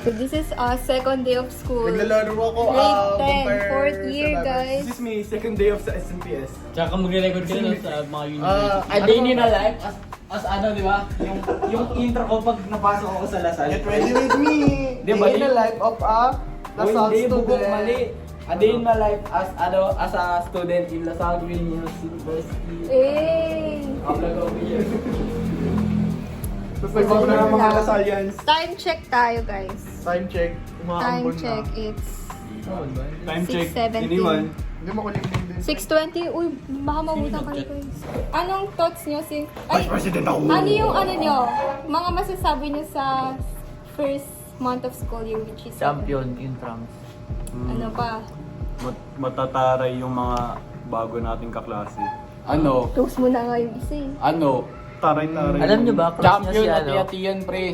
So this is second day of school. Naglalaro ako. Grade 10, fourth year, guys. This is my second day of sa SMPS. Tsaka magre-record ka na sa mga university. A day in a life as ano, di ba? Yung intro ko pag napasok ako sa Lasal. Get ready with me. Di ba? Day in the life of a Lasal Hindi, bugok student. mali. A day in my life as a student in Lasal Green Hills University. Hey! Upload over here. Tapos nagbago na ng mga Lasalians. Time check tayo, guys. Time check. Time Umaambon check, na. it's Time check. 6:17. Anyone? Hindi makulimlim din. 6:20. Uy, baka mabutan kayo, guys. Anong thoughts nyo si... Vice President ako. Ano yung ano nyo? Mga masasabi nyo sa first month of school year, which is... Champion in France. Ano pa? Matataray yung mga bago nating kaklase. Ano? Close mo na nga yung isa eh. Ano? Taray-taray. Alam nyo ba? Champion Crush niya at si ano? atiatian, pre.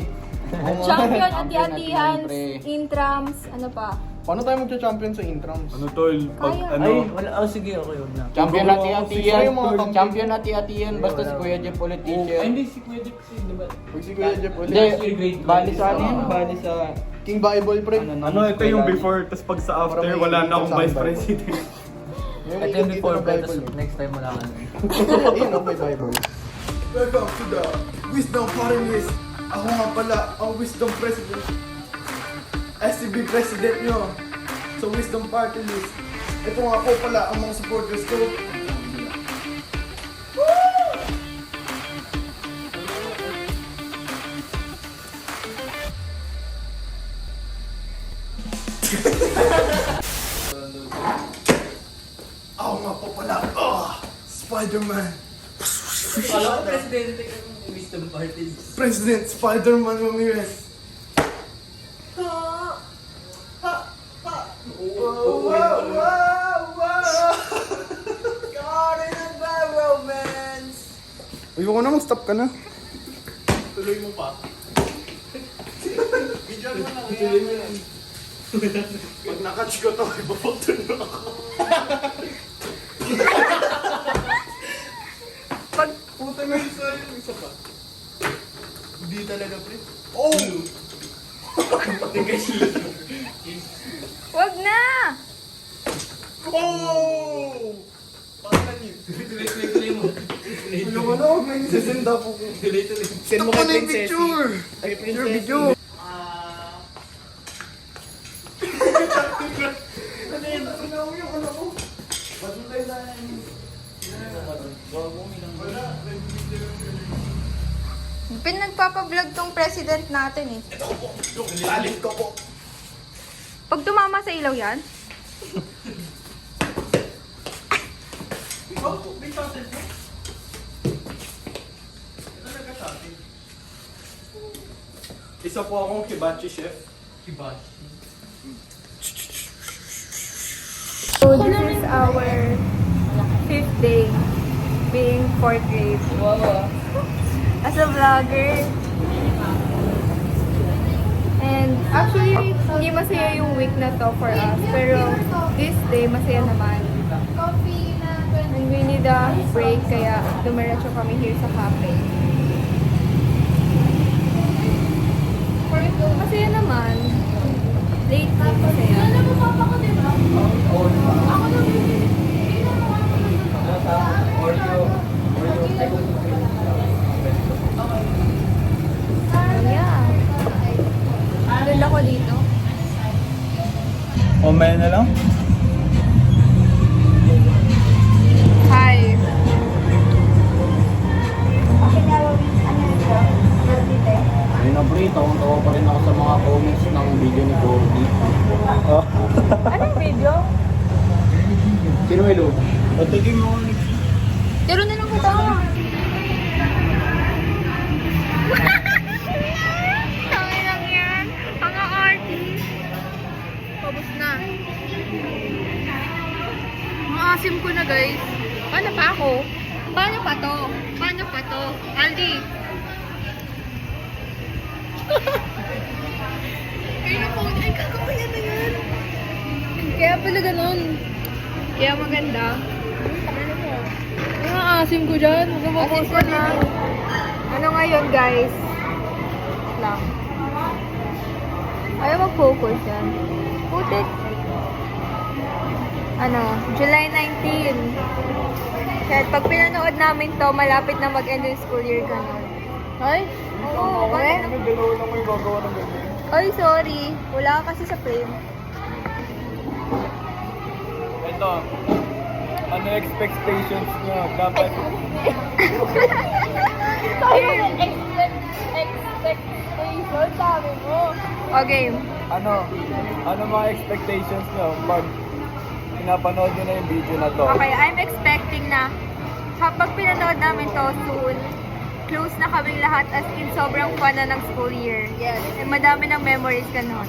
Champion, Champion, ati-atihan, pre. intrams, ano pa? Paano tayo magcha-champion sa intrams? Ano tol? Pag Kaya. ano? Ay, wala. Oh, sige, okay, huwag na. Champion Siguro, ati-atian. yung mga kampi. Champion ati-atian. Basta si Kuya Jeff ulit teacher. hindi si Kuya Dick kasi, di ba? Pag si Kuya Jeff ulit. Hindi, bali sa ano yun? Bali sa... King Bible, pre. Ano, ito yung before, tapos pag sa after, Parang may wala na akong sa vice Bible. president. Ito yung before, pero next time wala ka na. Yun, may Bible. Welcome to the Wisdom Party List. Ako nga pala, ang Wisdom President. SCB President nyo. Sa Wisdom Party List. Ito nga po pala ang mga supporters ko. Ako nga po pala, Spider-Man. Alam ko, presidente ka ng wisdom parties. President Spider-Man Ramirez. Ayoko na, mag-stop ka na. Tuloy mo pa. Video mo na kaya. Pag nakatch ko to, ibapagtuloy ako. Pag... Puta nga yung sorry, isa pa. Hindi talaga, pre. Oh! Wag na! Oh! Paano yun? Tuloy mo. Ayoko na, huwag na yung sasenda po ko. Send mo kay Princess. Ay, picture, video. Ano yun? Ano yung ano ko? Ba't mo tayo na Pinagpapablog tong president natin eh. ito po, yung talent ko po. Pag tumama sa ilaw yan, Oh, may shotted mo? Ito nagka-shotted. Isa po akong hibachi chef. so this is our 5th day being 4th grade. As a vlogger. And actually, hindi masaya yung week na to for us. Pero this day, masaya naman. And we need a break, kaya dumiretso kami here sa cafe. Masaya naman. Lately, masaya. Yeah. Doon ako dito. Umay na lang? Hi. Ayun na pre, tawang-tawa pa rin ako sa mga comments ng video ni Gordy. Anong video? Sino may load? Patigin mo ako. Tiro na lang kita. Tangin lang yan. Mga artist. Pabos na. Maasim ko na guys. Paano pa ako? Paano pa to? Paano pa to? Aldi. Ay, kakapaya na yan. Kaya pala ganun. Kaya maganda. Ang asim ko dyan. Asim ko na. Ano ngayon guys? Lang. Ayaw mag-focus yan. Putik. Ano, July 19. Kaya pag pinanood namin to, malapit na mag-end yung school year ka nun. Ay? Oo, bakit? Kami dalawa lang may gagawa ng ganyan. Ay, sorry. Wala ka kasi sa frame. Ito. Ano expectations nyo? Dapat Expectation, sabi mo. Okay. ano mga expectations nyo pag pinapanood nyo na yung video na to? Okay, I'm expecting na kapag pinanood namin to soon, close na kaming lahat as in sobrang fun na ng school year. Yes. And madami ng memories ka nun.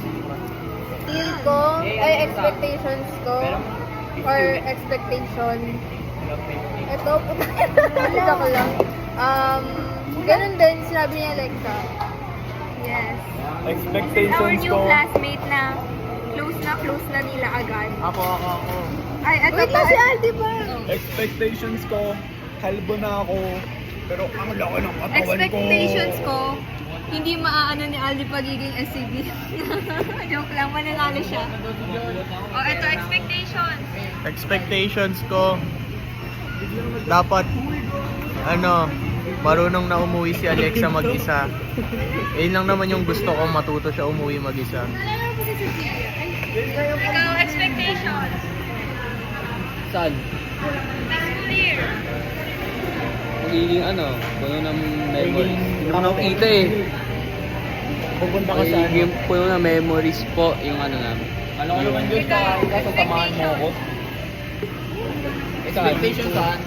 Feel ko, ay expectations ko, or expectation. Ito, puta ko lang. Ganun din, sinabi ni Alexa. Yes. Our Expectations new ko, classmate na close na nila agad. Ako. Ay, ito pa. Si Aldi pa. expectations ko, kalbo na ako, pero ang laki ng katawan ko. Expectations ko, hindi maaano ni Aldi pagiging SCB. Joke lang, mananalo siya. Oh, ito, expectations. Expectations ko, dapat, marunong na umuwi si Alexa mag-isa. Yun lang naman yung gusto ko, matuto siya umuwi mag-isa. Ikaw, expectations. Saan? Next school year. Magiging puno ng memories. Hindi ko nakakita eh. Pupunta ka sa Magiging puno ng memories po yung namin. Alam ko naman yun, Ikaw, sasamahan mo ako. Expectation saan?